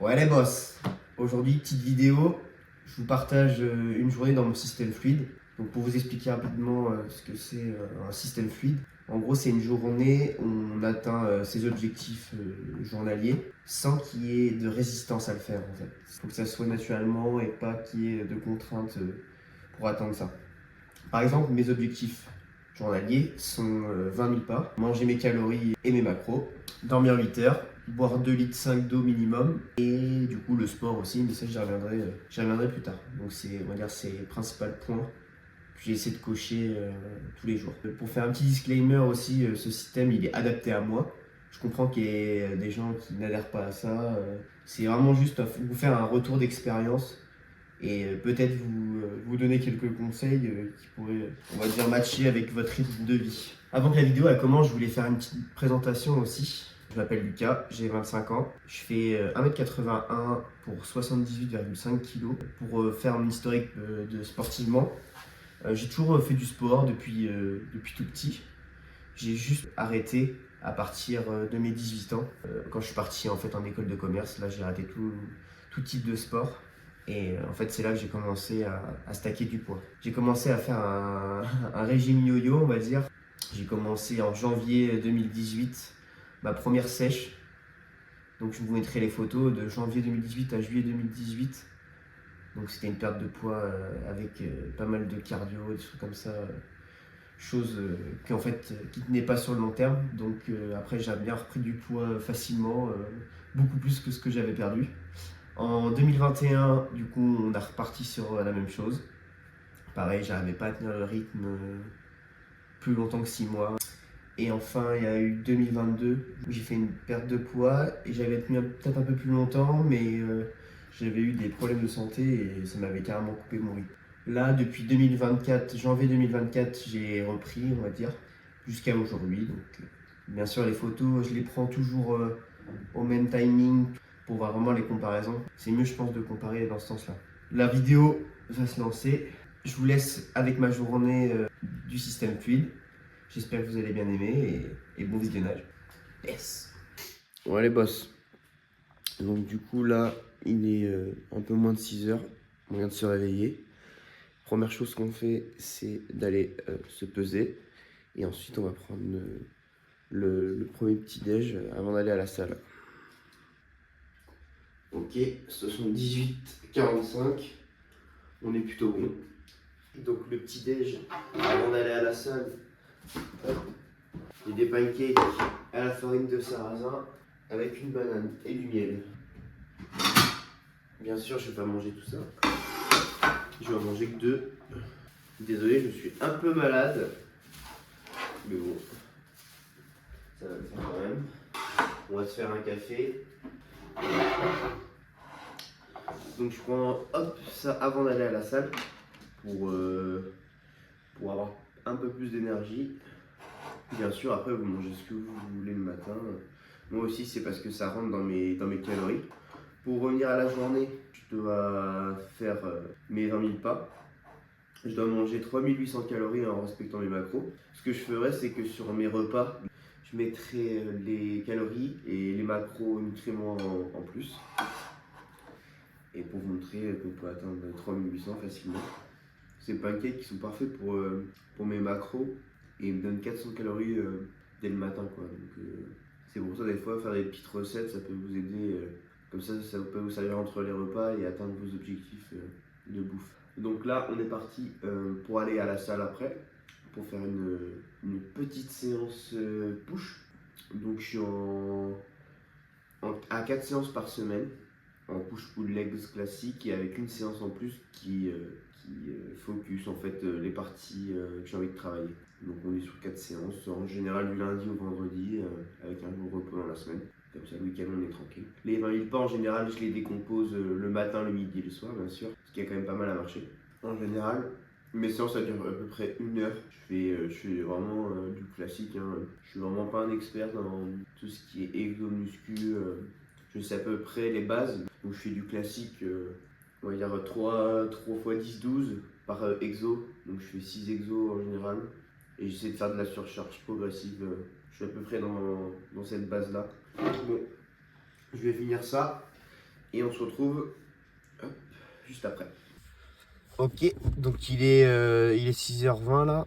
Ouais les boss, aujourd'hui petite vidéo, je vous partage une journée dans mon système fluide. Donc pour vous expliquer rapidement ce que c'est un système fluide, en gros c'est une journée où on atteint ses objectifs journaliers sans qu'il y ait de résistance à le faire en fait. Il faut que ça soit naturellement et pas qu'il y ait de contraintes pour atteindre ça. Par exemple mes objectifs journaliers sont 20 000 pas, manger mes calories et mes macros, dormir 8 heures, boire 2 litres 5 d'eau minimum et du coup le sport aussi, mais ça j'y reviendrai plus tard. Donc c'est, on va dire, c'est les principaux points que j'ai essayé de cocher tous les jours. Pour faire un petit disclaimer aussi, ce système il est adapté à moi. Je comprends qu'il y ait des gens qui n'adhèrent pas à ça. C'est vraiment juste vous faire un retour d'expérience et peut-être vous donner quelques conseils qui pourraient, on va dire, matcher avec votre rythme de vie. Avant que la vidéo elle commence, je voulais faire une petite présentation aussi. Je m'appelle Lucas, j'ai 25 ans, je fais 1m81 pour 78,5 kg. Pour faire mon historique de sportivement, j'ai toujours fait du sport depuis tout petit. J'ai juste arrêté à partir de mes 18 ans, quand je suis parti en fait en école de commerce. Là j'ai arrêté tout type de sport. Et en fait, c'est là que j'ai commencé à stacker du poids. J'ai commencé à faire un régime yo-yo, on va dire. J'ai commencé en janvier 2018, ma première sèche. Donc, je vous mettrai les photos de janvier 2018 à juillet 2018. Donc, c'était une perte de poids avec pas mal de cardio, des trucs comme ça. Chose qui en fait qui tenait pas sur le long terme. Donc, après, j'ai bien repris du poids facilement, beaucoup plus que ce que j'avais perdu. En 2021, du coup, on a reparti sur la même chose. Pareil, j'arrivais pas à tenir le rythme plus longtemps que 6 mois. Et enfin, il y a eu 2022 où j'ai fait une perte de poids et j'avais tenu peut-être un peu plus longtemps, mais j'avais eu des problèmes de santé et ça m'avait carrément coupé mon rythme. Là, depuis 2024, janvier 2024, j'ai repris, on va dire, jusqu'à aujourd'hui. Donc, bien sûr, les photos, je les prends toujours au même timing pour voir vraiment les comparaisons. C'est mieux, je pense, de comparer dans ce sens-là. La vidéo va se lancer. Je vous laisse avec ma journée du système fluide. J'espère que vous allez bien aimer et bon visionnage. Yes. Ouais les boss. Donc du coup là, il est un peu moins de 6 heures. On vient de se réveiller. Première chose qu'on fait, c'est d'aller se peser. Et ensuite, on va prendre le premier petit-déj avant d'aller à la salle. Ok, ce sont 18h45. On est plutôt bon. Donc le petit-déj avant d'aller à la salle. J'ai des pancakes à la farine de sarrasin avec une banane et du miel. Bien sûr, je vais pas manger tout ça. Je vais en manger que 2. Désolé, je suis un peu malade. Mais bon, ça va le faire quand même. On va se faire un café. Donc je prends ça avant d'aller à la salle pour avoir un peu plus d'énergie. Bien sûr, après vous mangez ce que vous voulez le matin. Moi aussi, c'est parce que ça rentre dans mes calories. Pour revenir à la journée, je dois faire mes 20 000 pas. Je dois manger 3800 calories en respectant mes macros. Ce que je ferais, c'est que sur mes repas, je mettrais les calories et les macronutriments en plus. Et pour vous montrer qu'on peut atteindre 3800 facilement. Ces pancakes qui sont parfaits pour mes macros et ils me donnent 400 calories dès le matin, quoi. Donc, c'est pour ça des fois faire des petites recettes, ça peut vous aider. Comme ça peut vous servir entre les repas et atteindre vos objectifs de bouffe. Donc là, on est parti pour aller à la salle après, pour faire une petite séance push. Donc je suis à 4 séances par semaine, en push-pull legs classique et avec une séance en plus qui focus en fait les parties que j'ai envie de travailler. Donc on est sur 4 séances, en général du lundi au vendredi, avec un jour de repos dans la semaine. Comme ça, le week-end, on est tranquille. Les 20 000 pas, en général, je les décompose le matin, le midi et le soir, bien sûr. Ce qui a quand même pas mal à marcher. En général, mes séances, ça dure à peu près 1 heure. Je fais vraiment du classique. Hein. Je suis vraiment pas un expert dans tout ce qui est exo-muscu. Je sais à peu près les bases. Donc, je fais du classique, on va dire 3 x 10, 12 par exo. Donc, je fais 6 exos en général. Et j'essaie de faire de la surcharge progressive. Je suis à peu près dans cette base-là. Bon, je vais finir ça et on se retrouve juste après. Ok, donc il est 6h20 là,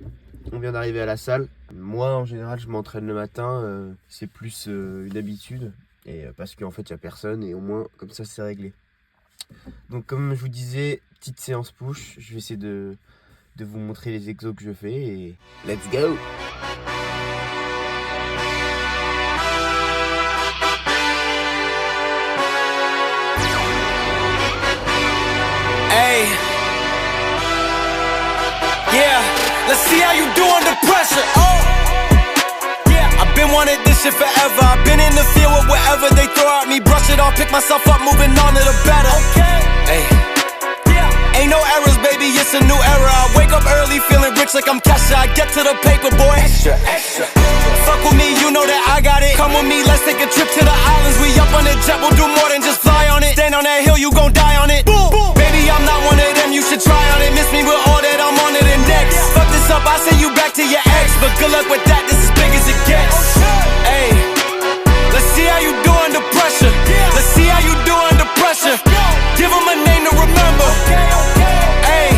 on vient d'arriver à la salle. Moi en général je m'entraîne le matin, c'est plus une habitude, et parce qu'en fait il n'y a personne et au moins comme ça c'est réglé. Donc comme je vous disais, petite séance push, je vais essayer de vous montrer les exos que je fais et let's go! Hey, yeah, let's see how you do under pressure. Oh, yeah, I've been wanting this shit forever. I've been in the field with whatever they throw at me. Brush it off, pick myself up, moving on to the better. Okay, hey, yeah, ain't no errors, baby, it's a new era. I wake up early, feeling rich like I'm Kesha. I get to the paper, boy. Extra, extra. Fuck with me, you know that I got it. Come with me, let's take a trip to the islands. We up on the jet, we'll do more than just fly on it. Stand on that hill, you gon' die on it. Boom, boom. Baby, I'm not one of them, you should try on it. Miss me with all that, I'm on it and next. Fuck this up, I send you back to your ex. But good luck with that, this is big as it gets. Hey, let's see how you do under pressure. Let's see how you do under pressure. Give them a name to remember. Hey,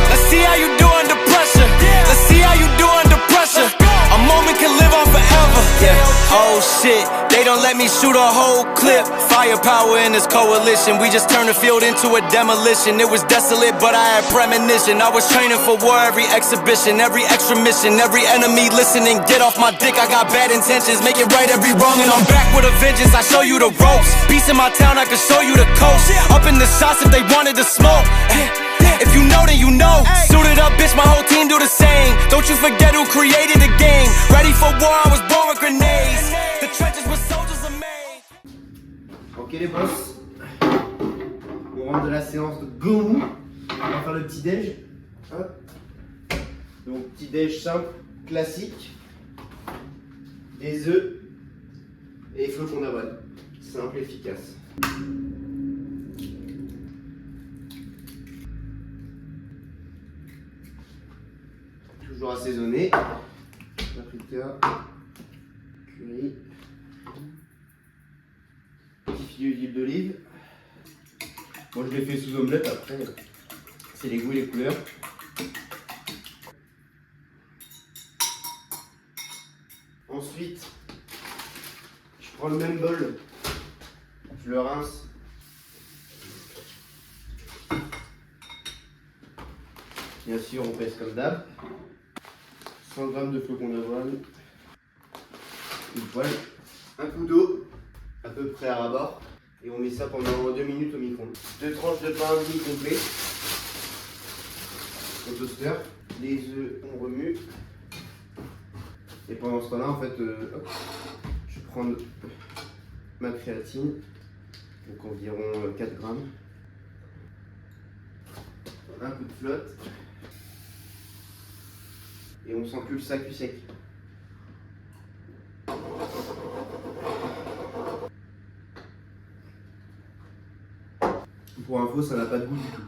let's see how you do under pressure. Let's see how you do under pressure. A moment can live on forever. Yeah, oh shit, they don't let me shoot a whole clip. Firepower in this coalition, we just turned the field into a demolition. It was desolate, but I had premonition. I was training for war, every exhibition, every extra mission, every enemy listening. Get off my dick, I got bad intentions. Make it right every wrong, and I'm back with a vengeance. I show you the ropes. Peace in my town, I can show you the coast. Up in the shots if they wanted to smoke. If you know, then you know. Suited up, bitch, my whole team do the same. Don't you forget who created the game. Ready for war, I was born with grenades. The trenches where soldiers are made. Ok les boss, on rentre de la séance de go. On va faire le petit déj. Donc petit déj simple, classique. Des œufs et des flocons d'avoine. Simple, efficace. Toujours assaisonné. Paprika, curry, petit filet d'huile d'olive. Moi je l'ai fait sous omelette, après c'est les goûts et les couleurs. Ensuite, je prends le même bol, je le rince. Bien sûr, on pèse comme d'hab. 100 g de flocons d'avoine, une poêle, un coup d'eau, à peu près à ras-bord, et on met ça pendant 2 minutes au micro-ondes. 2 tranches de pain demi-complet au toaster, les œufs on remue, et pendant ce temps-là, en fait, je prends ma créatine, donc environ 4 grammes, un coup de flotte. Et on sent plus le sac sec. Pour info, ça n'a pas de goût du tout.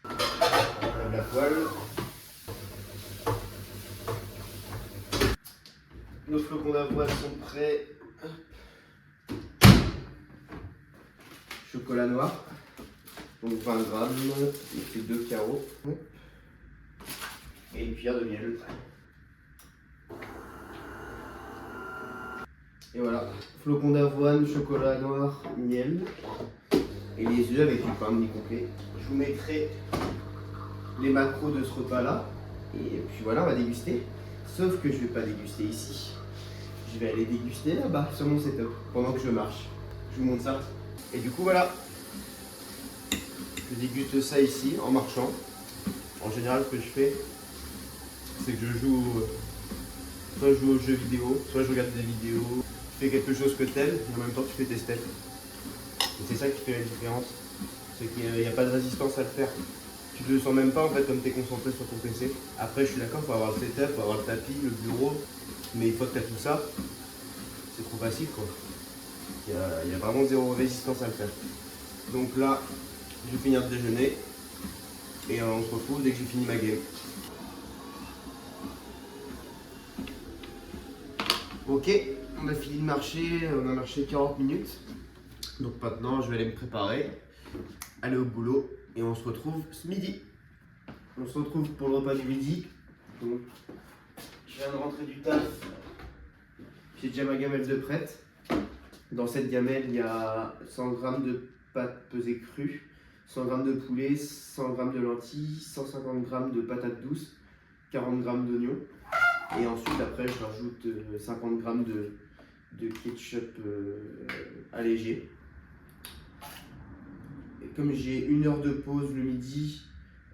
On lève la poêle. Nos flocons d'avoine sont prêts. Chocolat noir. Donc 20 grammes, il fait 2 carreaux. Et une cuillère de miel. Et voilà, flocons d'avoine, chocolat noir, miel. Et les œufs avec du pain demi-complet. Je vous mettrai les macros de ce repas-là. Et puis voilà, on va déguster. Sauf que je ne vais pas déguster ici. Je vais aller déguster là-bas, sur mon setup, pendant que je marche. Je vous montre ça. Et du coup, voilà. Je déguste ça ici, en marchant. En général, ce que je fais, c'est que je joue... Soit je joue aux jeux vidéo, soit je regarde des vidéos. Tu fais quelque chose que t'aimes, et en même temps tu fais tes steps. Et c'est ça qui fait la différence. C'est qu'il n'y a pas de résistance à le faire. Tu te le sens même pas en fait comme tu es concentré sur ton PC. Après je suis d'accord, il faut avoir le setup, il faut avoir le tapis, le bureau. Mais une fois que tu as tout ça, c'est trop facile quoi. Il y a vraiment zéro résistance à le faire. Donc là, je vais finir de déjeuner. Et on se retrouve dès que j'ai fini ma game. Ok, on a fini de marcher, on a marché 40 minutes. Donc maintenant, je vais aller me préparer, aller au boulot et on se retrouve ce midi. On se retrouve pour le repas du midi. Donc, je viens de rentrer du taf. J'ai déjà ma gamelle de prête. Dans cette gamelle, il y a 100 g de pâtes pesées crues, 100 g de poulet, 100 g de lentilles, 150 g de patates douces, 40 g d'oignons. Et ensuite, après, je rajoute 50 g de ketchup allégé. Et comme j'ai 1 heure de pause le midi,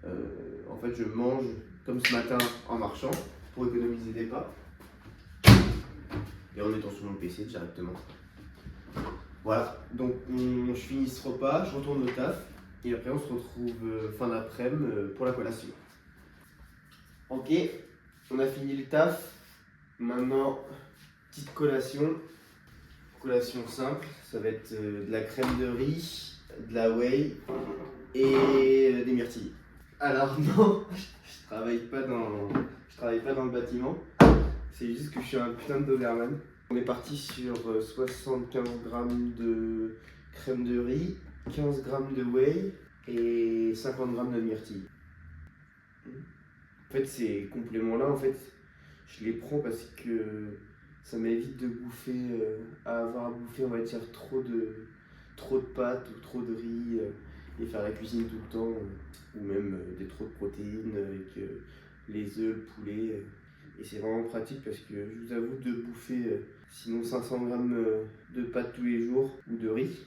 en fait, je mange comme ce matin en marchant pour économiser des pas. Et en étant sur mon PC directement. Voilà, donc je finis ce repas, je retourne au taf. Et après, on se retrouve fin d'après-midi pour la collation. Ok, on a fini le taf. Maintenant, petite collation. Collation simple, ça va être de la crème de riz, de la whey et des myrtilles. Alors non, je travaille pas dans le bâtiment. C'est juste que je suis un putain de Doberman. On est parti sur 75 g de crème de riz, 15 g de whey et 50 g de myrtilles. En fait, ces compléments-là, en fait, je les prends parce que ça m'évite de bouffer, à avoir à bouffer, on va dire, trop de pâtes ou trop de riz et faire la cuisine tout le temps, ou même trop de protéines avec les œufs, le poulet. Et c'est vraiment pratique parce que je vous avoue de bouffer sinon 500 g de pâtes tous les jours ou de riz.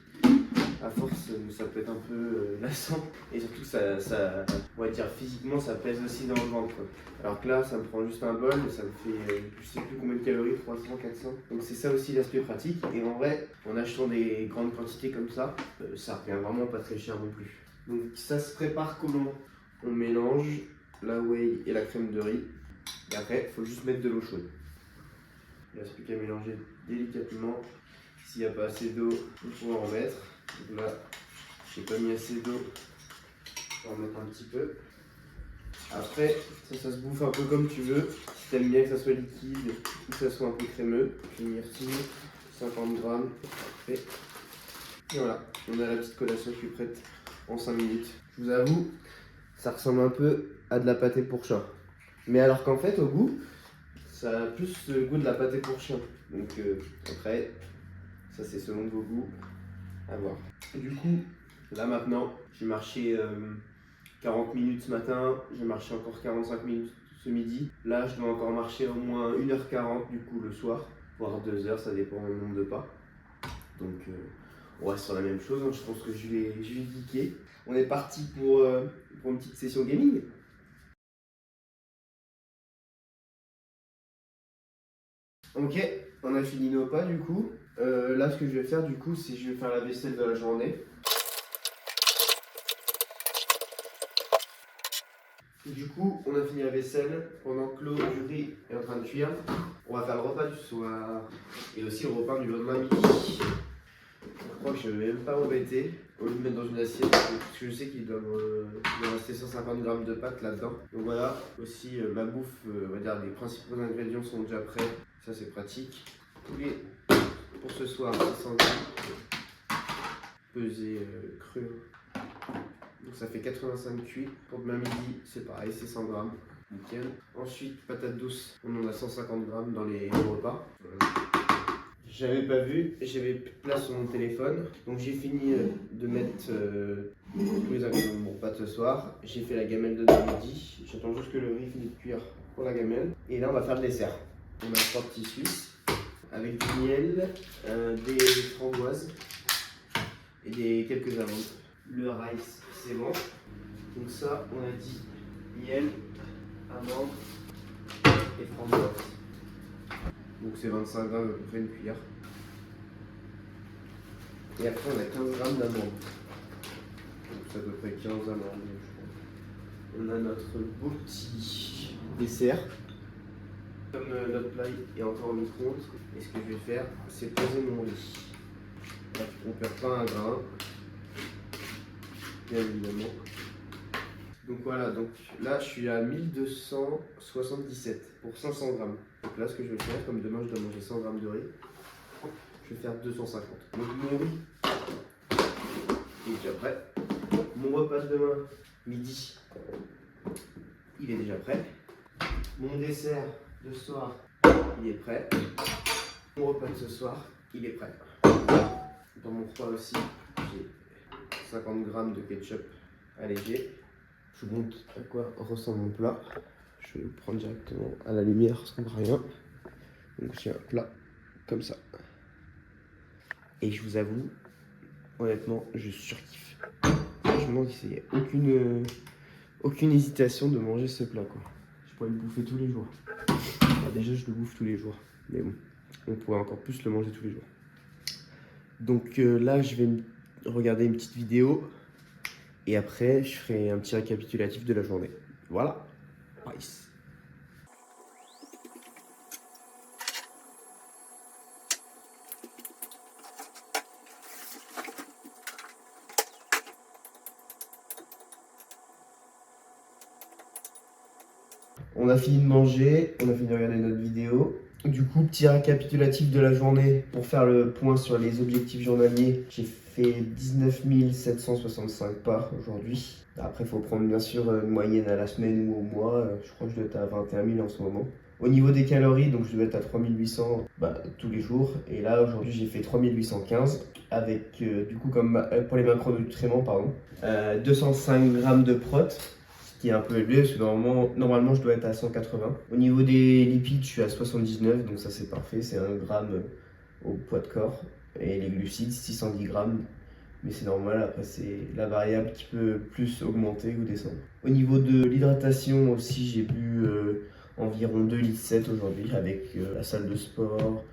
À force, ça peut être un peu lassant et surtout ça, on va dire physiquement, ça pèse aussi dans le ventre. Alors que là, ça me prend juste un bol, ça me fait je sais plus combien de calories, 300, 400. Donc c'est ça aussi l'aspect pratique. Et en vrai, en achetant des grandes quantités comme ça, ça revient vraiment pas très cher non plus. Donc ça se prépare comment? On mélange la whey et la crème de riz. Et après, il faut juste mettre de l'eau chaude. Il ne reste plus qu'à mélanger délicatement. S'il n'y a pas assez d'eau, on pourra en mettre. Donc là, j'ai pas mis assez d'eau. On va en mettre un petit peu. Après, ça se bouffe un peu comme tu veux. Si tu aimes bien que ça soit liquide ou que ça soit un peu crémeux, je vais myrtille, 50 g. Parfait. Et voilà, on a la petite collation qui est prête en 5 minutes. Je vous avoue, ça ressemble un peu à de la pâtée pour chat. Mais alors qu'en fait, au goût, ça a plus le goût de la pâtée pour chien. Donc après, ça c'est selon vos goûts, à voir. Et du coup, là maintenant, j'ai marché 40 minutes ce matin, j'ai marché encore 45 minutes ce midi. Là, je dois encore marcher au moins 1h40 du coup le soir, voire 2h, ça dépend du nombre de pas. Donc on reste sur la même chose, hein. Je pense que je vais geeker. On est parti pour une petite session gaming. Ok, on a fini nos pas du coup. Là, ce que je vais faire du coup, c'est que je vais faire la vaisselle de la journée. Du coup, on a fini la vaisselle pendant que l'eau du riz est en train de cuire. On va faire le repas du soir et aussi le repas du lendemain midi. Je crois que je ne vais même pas m'embêter au lieu de mettre dans une assiette parce que je sais qu'il doit rester 150 g de pâtes là-dedans. Donc voilà, aussi ma bouffe, on va dire les principaux ingrédients sont déjà prêts. Ça c'est pratique. Poulet pour ce soir 600 g pesé cru. Donc ça fait 85 cuits. Pour demain midi, c'est pareil, c'est 100 g. Nickel. Ensuite, patates douces, on en a 150 g dans les repas. J'avais pas vu, j'avais plus de place sur mon téléphone. Donc j'ai fini de mettre tous les ingrédients de mon repas ce soir. J'ai fait la gamelle de midi. J'attends juste que le riz finisse de cuire pour la gamelle. Et là, on va faire le dessert. On a 3 petits suisses avec du miel, des framboises et quelques amandes. Le rice, c'est bon. Donc ça, on a dit miel, amandes et framboises. Donc c'est 25 g à peu près une cuillère. Et après on a 15 g d'amandes. Donc c'est à peu près 15 amandes. On a notre beau petit dessert. Comme notre plat est encore au micro-ondes, et ce que je vais faire, c'est poser mon riz. On ne perd pas un grain, bien évidemment. Donc voilà, donc là je suis à 1277 pour 500 g. Donc là, ce que je vais faire, comme demain je dois manger 100 grammes de riz, je vais faire 250. Donc mon riz est déjà prêt. Mon repas de demain, midi, il est déjà prêt. Mon dessert de ce soir, il est prêt. Mon repas de ce soir, il est prêt. Dans mon repas aussi, j'ai 50 grammes de ketchup allégé. Je vous montre à quoi ressemble mon plat. Je vais le prendre directement à la lumière sans rien. Donc j'ai un plat comme ça. Et je vous avoue, honnêtement, je surkiffe. Franchement, il n'y a aucune hésitation de manger ce plat, quoi. Je pourrais le bouffer tous les jours. Enfin, déjà, je le bouffe tous les jours. Mais bon, on pourrait encore plus le manger tous les jours. Donc là, je vais regarder une petite vidéo. Et après, je ferai un petit récapitulatif de la journée. Voilà. Peace. On a fini de manger, on a fini de regarder notre vidéo. Du coup, petit récapitulatif de la journée pour faire le point sur les objectifs journaliers. J'ai fait 19 765 pas aujourd'hui. Après, il faut prendre bien sûr une moyenne à la semaine ou au mois. Je crois que je dois être à 21 000 en ce moment. Au niveau des calories, donc je dois être à 3800 tous les jours. Et là, aujourd'hui, j'ai fait 3815 avec, du coup, comme pour les macronutriments, 205 grammes de prot, ce qui est un peu élevé parce que normalement, je dois être à 180. Au niveau des lipides, je suis à 79, donc ça c'est parfait. C'est 1 gramme au poids de corps. Et les glucides, 610 grammes. Mais c'est normal, après c'est la variable qui peut plus augmenter ou descendre. Au niveau de l'hydratation aussi, j'ai bu environ 2,7 litres aujourd'hui avec la salle de sport.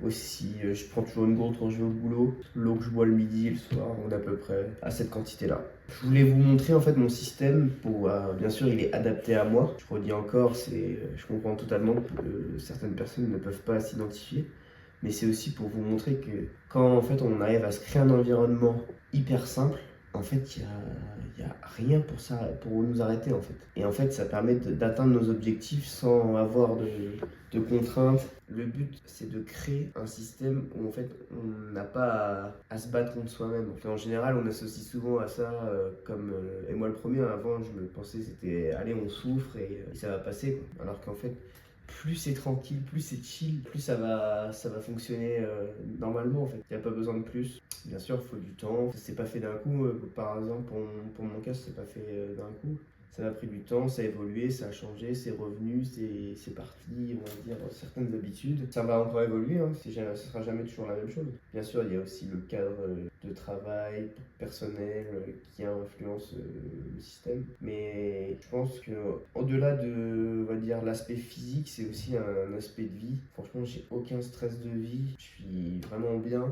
Aussi, je prends toujours une gourde quand je vais au boulot. L'eau que je bois le midi et le soir, on est à peu près à cette quantité-là. Je voulais vous montrer en fait mon système pour, bien sûr, il est adapté à moi. Je redis encore, je comprends totalement que certaines personnes ne peuvent pas s'identifier. Mais c'est aussi pour vous montrer que quand en fait on arrive à se créer un environnement hyper simple, en fait il y a rien pour nous arrêter en fait. Et en fait ça permet d'atteindre nos objectifs sans avoir de contraintes. Le but c'est de créer un système où en fait on n'a pas à se battre contre soi-même. En général on associe souvent à ça et moi le premier avant je me pensais c'était allez on souffre et ça va passer quoi. Alors qu'en fait plus c'est tranquille, plus c'est chill, plus ça va fonctionner normalement en fait. Il n'y a pas besoin de plus. Bien sûr, il faut du temps. C'est pas fait d'un coup. Par exemple, pour mon cas, c'est pas fait d'un coup. Ça m'a pris du temps, ça a évolué, ça a changé, c'est revenu, c'est parti, on va dire, certaines habitudes. Ça va encore évoluer, hein, ce sera jamais toujours la même chose. Bien sûr, il y a aussi le cadre de travail personnel qui influence le système. Mais je pense que au-delà de, on va dire, l'aspect physique, c'est aussi un aspect de vie. Franchement, j'ai aucun stress de vie, je suis vraiment bien.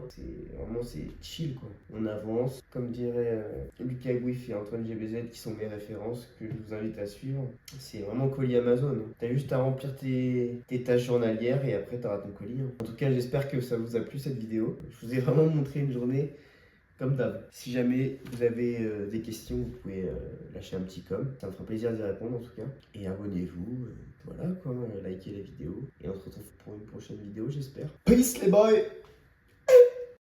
C'est chill quoi. On avance, comme dirait Lucas Gouif et Antoine GBZ qui sont mes références que je vous invite à suivre. C'est vraiment colis Amazon. T'as juste à remplir tes tâches journalières et après t'auras ton colis. En tout cas, j'espère que ça vous a plu cette vidéo. Je vous ai vraiment montré une journée comme d'hab. Si jamais vous avez des questions, vous pouvez lâcher un petit com. Ça me fera plaisir d'y répondre en tout cas. Et abonnez-vous. Voilà quoi, likez la vidéo. Et on se retrouve pour une prochaine vidéo, j'espère. Peace les boys!